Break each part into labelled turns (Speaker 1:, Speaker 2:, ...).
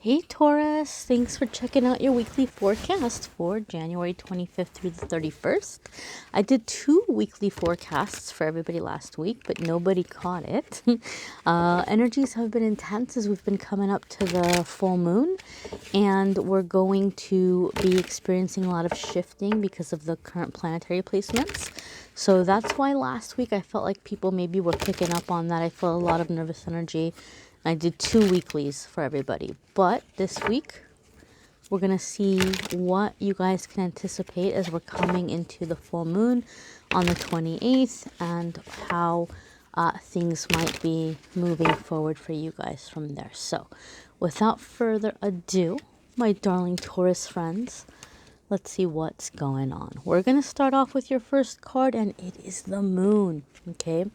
Speaker 1: Hey Taurus, thanks for checking out your weekly forecast for January 25th through the 31st. I did 2 weekly forecasts for everybody last week, but nobody caught it. Energies have been intense as we've been coming up to the full moon, and we're going to be experiencing a lot of shifting because of the current planetary placements. So that's why last week I felt like people maybe were picking up on that. I felt a lot of nervous energy. I did 2 weeklies for everybody, but this week we're going to see what you guys can anticipate as we're coming into the full moon on the 28th and how things might be moving forward for you guys from there. So without further ado, my darling Taurus friends, let's see what's going on. We're going to start off with your first card, and it is the moon. Okay.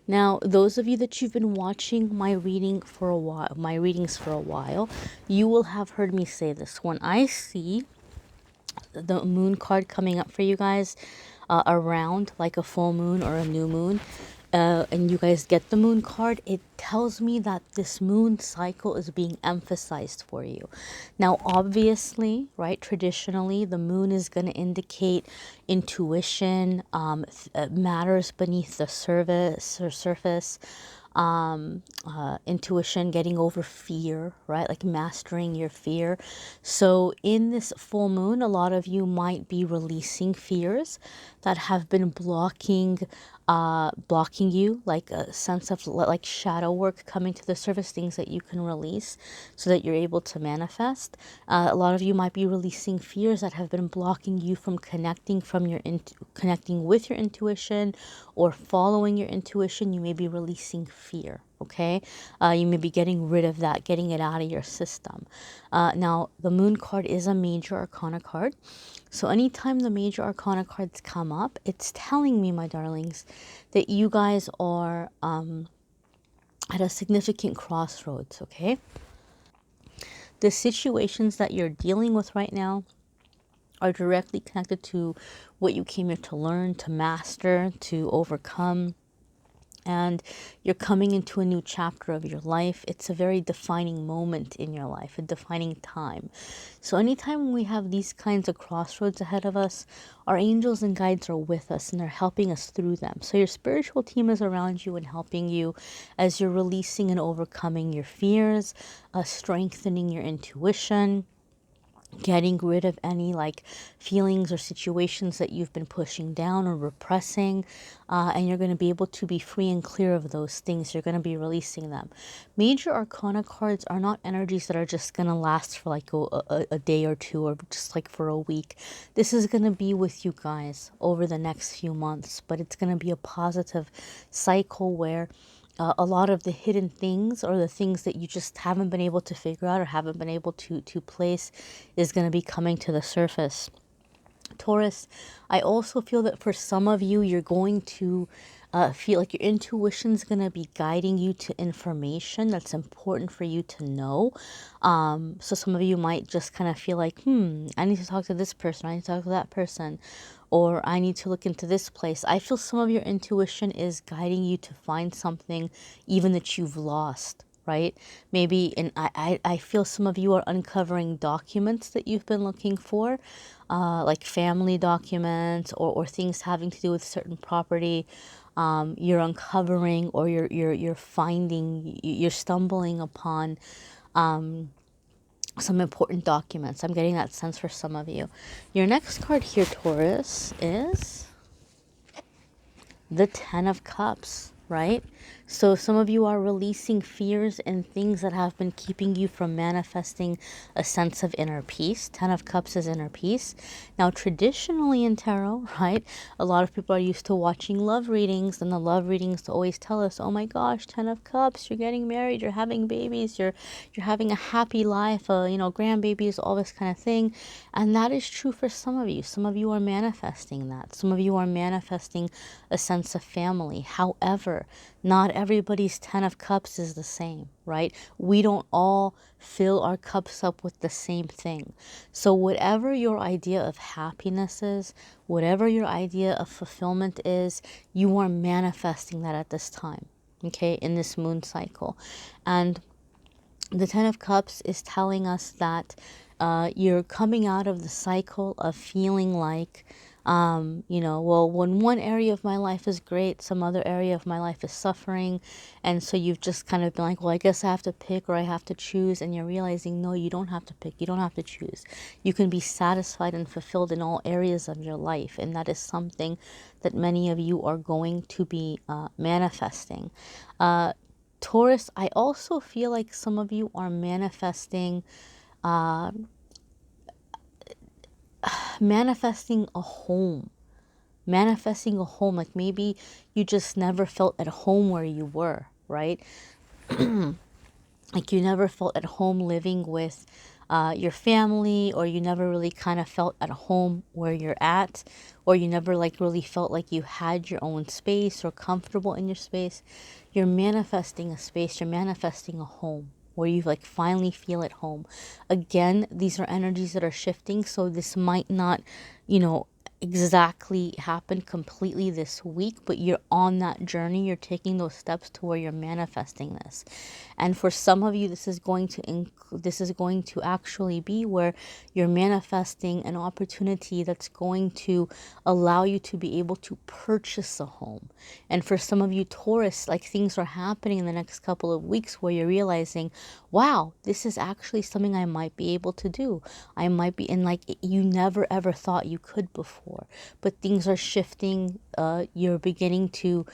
Speaker 1: Now, those of you that you've been watching my readings for a while, you will have heard me say this. When I see the moon card coming up for you guys around like a full moon or a new moon, and you guys get the moon card, it tells me that this moon cycle is being emphasized for you. Now, obviously, right, traditionally, the moon is going to indicate intuition, matters beneath the surface, intuition, getting over fear, right? Like mastering your fear. So in this full moon, a lot of you might be releasing fears that have been blocking you, like a sense of like shadow work coming to the surface, things that you can release so that you're able to manifest. A lot of you might be releasing fears that have been blocking you from connecting with your intuition or following your intuition. You may be releasing fear. Okay, you may be getting rid of that, getting it out of your system. Now, the moon card is a major arcana card. So anytime the major arcana cards come up, it's telling me, my darlings, that you guys are at a significant crossroads, okay? The situations that you're dealing with right now are directly connected to what you came here to learn, to master, to overcome. And you're coming into a new chapter of your life. It's a very defining moment in your life, a defining time. So anytime we have these kinds of crossroads ahead of us, our angels and guides are with us and they're helping us through them. So your spiritual team is around you and helping you as you're releasing and overcoming your fears, strengthening your intuition, getting rid of any like feelings or situations that you've been pushing down or repressing, and you're going to be able to be free and clear of those things. You're going to be releasing them. Major arcana cards are not energies that are just going to last for like a day or two or just like for a week. This is going to be with you guys over the next few months, but it's going to be a positive cycle where a lot of the hidden things or the things that you just haven't been able to figure out or haven't been able to place is going to be coming to the surface. Taurus, I also feel that for some of you, you're going to feel like your intuition is going to be guiding you to information that's important for you to know. So some of you might just kind of feel like, I need to talk to this person, I need to talk to that person, or I need to look into this place. I feel some of your intuition is guiding you to find something even that you've lost, right? Maybe, and I feel some of you are uncovering documents that you've been looking for, like family documents or things having to do with certain property. You're uncovering or you're finding, you're stumbling upon some important documents. I'm getting that sense for some of you. Your next card here, Taurus, is the Ten of Cups, right? So some of you are releasing fears and things that have been keeping you from manifesting a sense of inner peace. Ten of Cups is inner peace. Now, traditionally in tarot, right, a lot of people are used to watching love readings, and the love readings always tell us, oh my gosh, Ten of Cups, you're getting married, you're having babies, you're having a happy life, grandbabies, all this kind of thing. And that is true for some of you. Some of you are manifesting that. Some of you are manifesting a sense of family. However, not everybody's Ten of Cups is the same, right? We don't all fill our cups up with the same thing. So whatever your idea of happiness is, whatever your idea of fulfillment is, you are manifesting that at this time, okay, in this moon cycle. And The Ten of Cups is telling us that you're coming out of the cycle of feeling like, you know, well, when one area of my life is great, some other area of my life is suffering. And so you've just kind of been like, well, I guess I have to pick or I have to choose. And you're realizing, no, you don't have to pick. You don't have to choose. You can be satisfied and fulfilled in all areas of your life. And that is something that many of you are going to be manifesting. Taurus, I also feel like some of you are manifesting a home. Manifesting a home, like maybe you just never felt at home where you were, right? Like you never felt at home living with your family, or you never really kind of felt at home where you're at, or you never like really felt like you had your own space or comfortable in your space. You're manifesting a space, you're manifesting a home where you like finally feel at home. Again, these are energies that are shifting, so this might not, you know, exactly happen completely this week, but you're on that journey. You're taking those steps to where you're manifesting this. And for some of you, this is going to actually be where you're manifesting an opportunity that's going to allow you to be able to purchase a home. And for some of you Taurus, like things are happening in the next couple of weeks where you're realizing, wow, this is actually something I might be able to do. I might be, and like you never ever thought you could before, but things are shifting. You're beginning to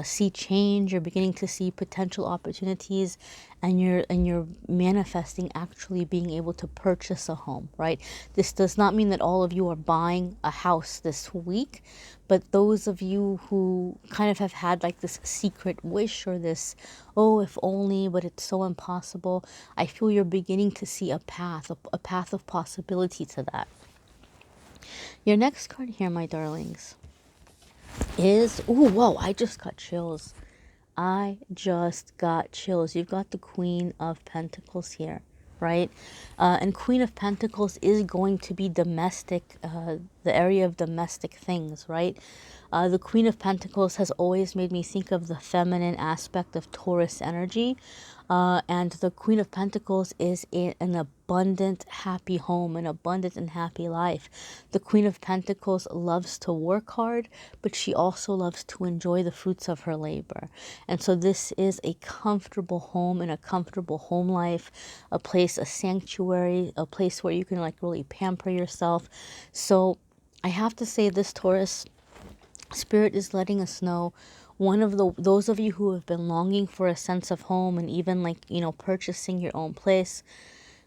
Speaker 1: see change. You're beginning to see potential opportunities, and you're manifesting actually being able to purchase a home, right? This does not mean that all of you are buying a house this week, but those of you who kind of have had like this secret wish or this, oh, if only, but it's so impossible, I feel you're beginning to see a path of possibility to that. Your next card here, my darlings, is, oh, whoa, I just got chills. I just got chills. You've got the Queen of Pentacles here, right? And Queen of Pentacles is going to be domestic, the area of domestic things, right? The Queen of Pentacles has always made me think of the feminine aspect of Taurus energy. And the Queen of Pentacles is in an abundant, happy home, an abundant and happy life. The Queen of Pentacles loves to work hard, but she also loves to enjoy the fruits of her labor. And so this is a comfortable home and a comfortable home life, a place, a sanctuary, a place where you can like really pamper yourself. So I have to say this, Taurus, Spirit is letting us know, those of you who have been longing for a sense of home and even like, you know, purchasing your own place,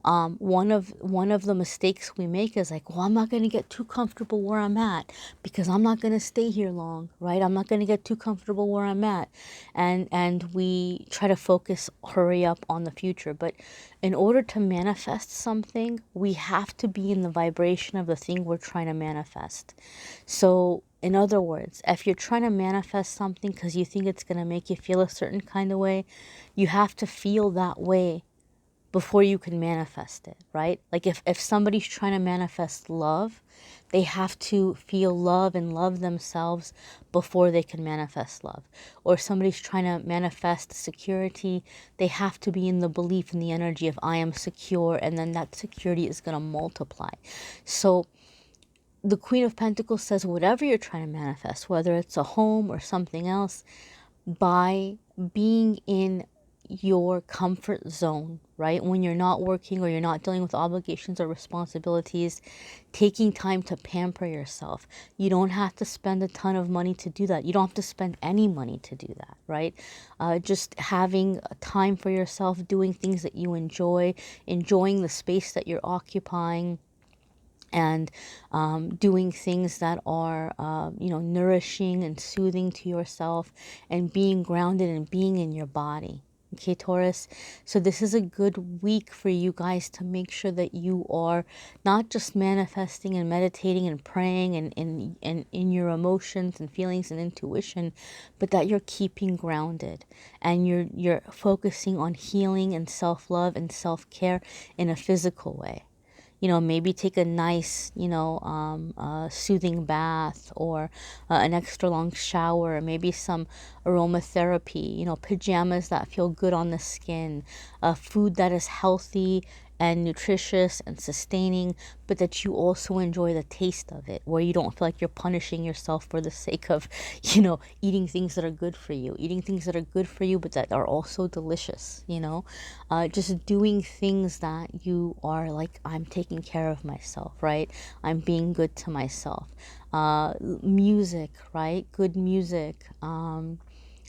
Speaker 1: one of the mistakes we make is like, well, I'm not going to get too comfortable where I'm at because I'm not going to stay here long, right? I'm not going to get too comfortable where I'm at. And we try to focus, hurry up on the future. But in order to manifest something, we have to be in the vibration of the thing we're trying to manifest. So in other words, if you're trying to manifest something because you think it's going to make you feel a certain kind of way, you have to feel that way before you can manifest it, right? Like if somebody's trying to manifest love, they have to feel love and love themselves before they can manifest love. Or if somebody's trying to manifest security, they have to be in the belief in the energy of I am secure, and then that security is going to multiply. So the Queen of Pentacles says whatever you're trying to manifest, whether it's a home or something else, by being in your comfort zone, right? When you're not working or you're not dealing with obligations or responsibilities, taking time to pamper yourself. You don't have to spend a ton of money to do that. You don't have to spend any money to do that, right? Just having time for yourself, doing things that you enjoy, enjoying the space that you're occupying, and doing things that are, nourishing and soothing to yourself, and being grounded and being in your body. Okay, Taurus. So this is a good week for you guys to make sure that you are not just manifesting and meditating and praying and in your emotions and feelings and intuition, but that you're keeping grounded and you're focusing on healing and self-love and self-care in a physical way. You know, maybe take a nice, soothing bath, or an extra long shower, maybe some aromatherapy, you know, pajamas that feel good on the skin, food that is healthy and nutritious and sustaining, but that you also enjoy the taste of it, where you don't feel like you're punishing yourself for the sake of, eating things that are good for you, but that are also delicious, just doing things that you are like, I'm taking care of myself, right? I'm being good to myself. Music, right? Good music,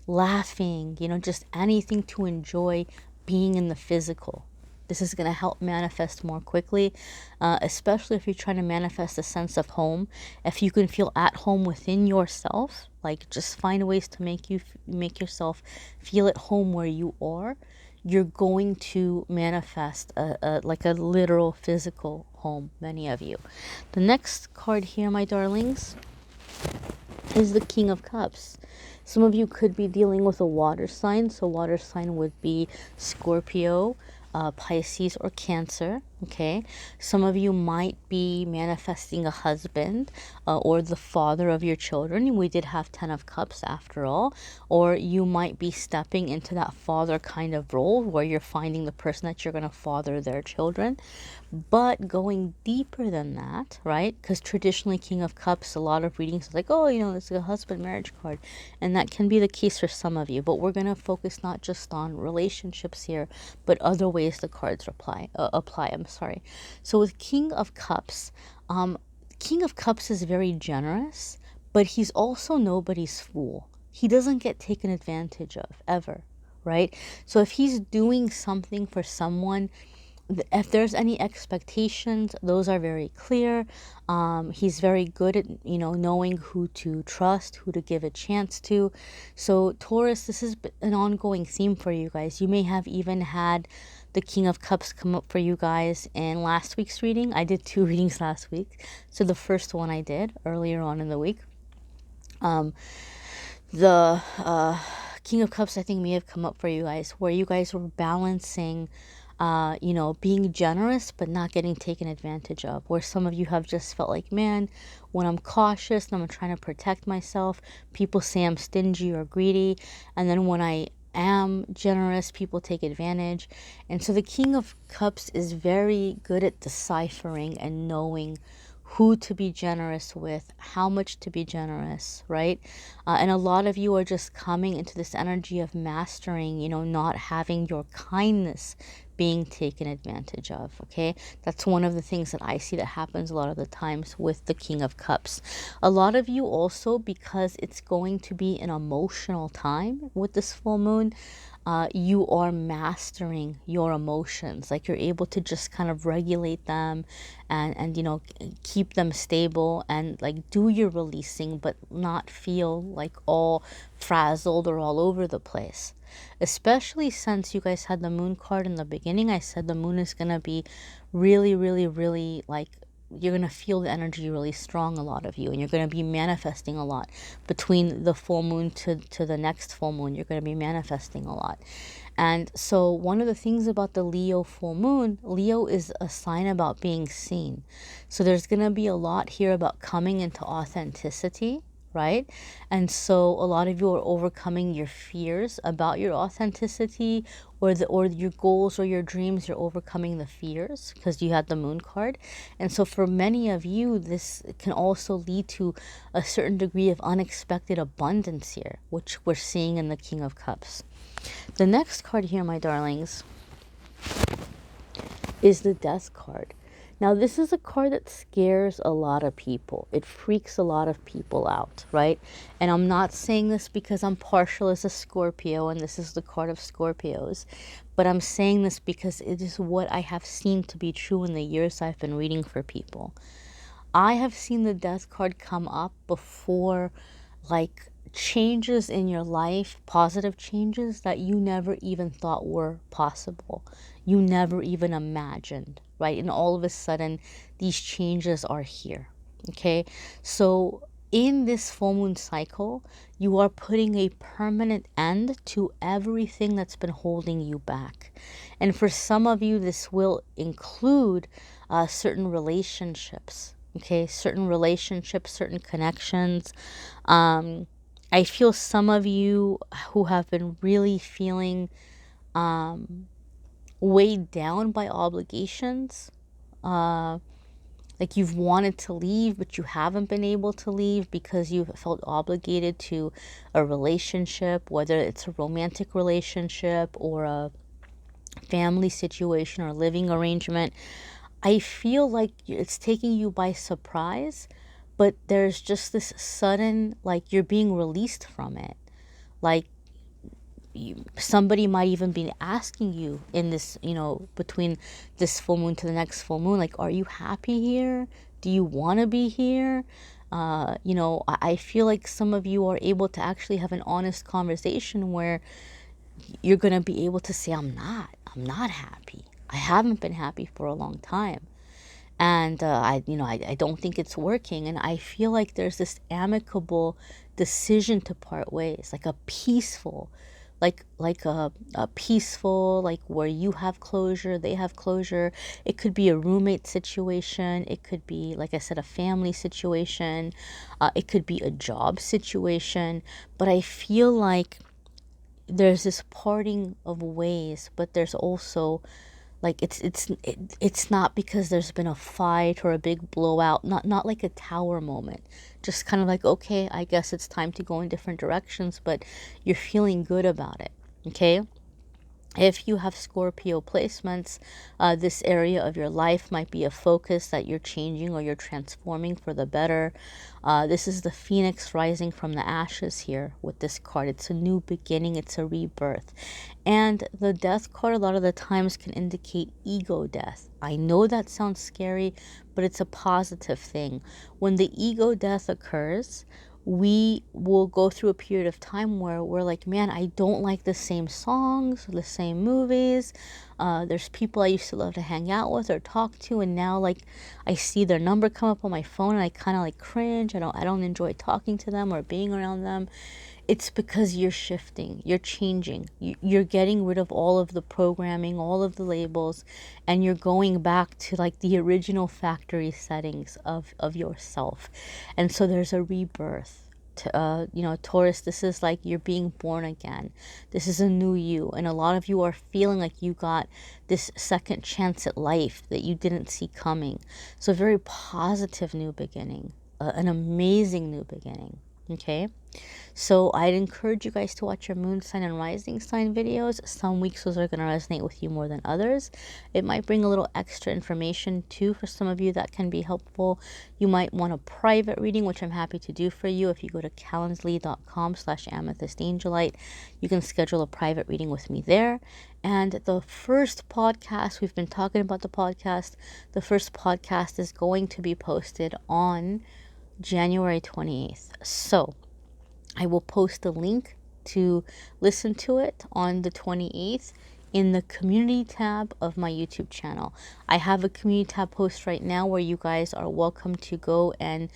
Speaker 1: laughing, just anything to enjoy being in the physical. This is going to help manifest more quickly, especially if you're trying to manifest a sense of home. If you can feel at home within yourself, like just find ways to make yourself feel at home where you are, you're going to manifest like a literal physical home, many of you. The next card here, my darlings, is the King of Cups. Some of you could be dealing with a water sign. So water sign would be Scorpio, Pisces, or Cancer. Okay. Some of you might be manifesting a husband, or the father of your children. We did have 10 of Cups after all. Or you might be stepping into that father kind of role where you're finding the person that you're going to father their children. But going deeper than that, right? Because traditionally, King of Cups, a lot of readings are like, oh, it's a husband marriage card. And that can be the case for some of you. But we're going to focus not just on relationships here, but other ways the cards apply. So with King of Cups, King of Cups is very generous, but he's also nobody's fool. He doesn't get taken advantage of, ever, right? So if he's doing something for someone, if there's any expectations, those are very clear. He's very good at, knowing who to trust, who to give a chance to. So Taurus, this is an ongoing theme for you guys. You may have even had the King of Cups come up for you guys in last week's reading. I did 2 readings last week. So the first one I did earlier on in the week. The King of Cups, I think, may have come up for you guys, where you guys were balancing being generous but not getting taken advantage of, where some of you have just felt like, man, when I'm cautious and I'm trying to protect myself, people say I'm stingy or greedy, and then when I am generous, people take advantage. And so the King of Cups is very good at deciphering and knowing who to be generous with, how much to be generous, right? And a lot of you are just coming into this energy of mastering, not having your kindness being taken advantage of, okay? That's one of the things that I see that happens a lot of the times with the King of Cups. A lot of you also, because it's going to be an emotional time with this full moon, you are mastering your emotions. Like you're able to just kind of regulate them and keep them stable and like do your releasing, but not feel like all frazzled or all over the place. Especially since you guys had the moon card in the beginning. I said the moon is going to be really, really, really like, you're going to feel the energy really strong, a lot of you, and you're going to be manifesting a lot. Between the full moon to the next full moon, you're going to be manifesting a lot. And so one of the things about the Leo full moon, Leo is a sign about being seen. So there's going to be a lot here about coming into authenticity, right? And so a lot of you are overcoming your fears about your authenticity, or your goals or your dreams. You're overcoming the fears because you had the moon card. And so for many of you, this can also lead to a certain degree of unexpected abundance here, which we're seeing in the King of Cups. The next card here, my darlings, is the Death card. Now, this is a card that scares a lot of people. It freaks a lot of people out, right? And I'm not saying this because I'm partial as a Scorpio and this is the card of Scorpios, but I'm saying this because it is what I have seen to be true in the years I've been reading for people. I have seen the Death card come up before, like changes in your life, positive changes that you never even thought were possible. You never even imagined, right? And all of a sudden, these changes are here, okay? So in this full moon cycle, you are putting a permanent end to everything that's been holding you back. And for some of you, this will include certain relationships, okay? Certain relationships, certain connections. I feel some of you who have been really feeling weighed down by obligations, like you've wanted to leave, but you haven't been able to leave because you've felt obligated to a relationship, whether it's a romantic relationship or a family situation or living arrangement. I feel like it's taking you by surprise, but there's just this sudden, like you're being released from it. Like somebody might even be asking you in this, between this full moon to the next full moon, like, are you happy here? Do you want to be here? I feel like some of you are able to actually have an honest conversation where you're going to be able to say, I'm not happy. I haven't been happy for a long time. And I don't think it's working. And I feel like there's this amicable decision to part ways, like a peaceful, like a peaceful, like where you have closure, they have closure. It could be a roommate situation. It could be, like I said, a family situation. It could be a job situation. But I feel like there's this parting of ways, but there's also like it's not because there's been a fight or a big blowout, not like a tower moment, just kind of like, okay, I guess it's time to go in different directions, but you're feeling good about it. Okay. If you have Scorpio placements, this area of your life might be a focus that you're changing or you're transforming for the better. This is the Phoenix rising from the ashes here with this card. It's a new beginning. It's a rebirth. And the Death card a lot of the times can indicate ego death. I know that sounds scary, but it's a positive thing. When the ego death occurs, we will go through a period of time where we're like, man, I don't like the same songs, the same movies. There's people I used to love to hang out with or talk to, and now like I see their number come up on my phone and I kind of like cringe. I don't enjoy talking to them or being around them. It's because you're shifting, you're changing, you're getting rid of all of the programming, all of the labels, and you're going back to like the original factory settings of yourself. And so there's a rebirth. Taurus, this is like you're being born again. This is a new you. And a lot of you are feeling like you got this second chance at life that you didn't see coming. So a very positive new beginning, an amazing new beginning. Okay. So I'd encourage you guys to watch your moon sign and rising sign videos. Some weeks those are going to resonate with you more than others. It might bring a little extra information too for some of you that can be helpful. You might want a private reading, which I'm happy to do for you. If you go to calendly.com/amethystangelite, you can schedule a private reading with me there. And the first podcast, we've been talking about the podcast. The first podcast is going to be posted on January 28th. So I will post a link to listen to it on the 28th in the community tab of my YouTube channel. I have a community tab post right now where you guys are welcome to go and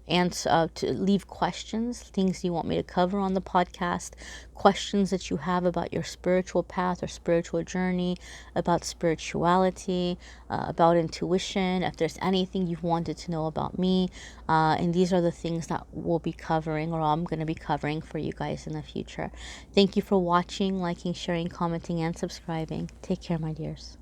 Speaker 1: answer, to leave questions, things you want me to cover on the podcast, questions that you have about your spiritual path or spiritual journey, about spirituality, about intuition, if there's anything you've wanted to know about me. And these are the things that we'll be covering, or I'm going to be covering for you guys in the future. Thank you for watching, liking, sharing, commenting, and subscribing. Take care, my dears.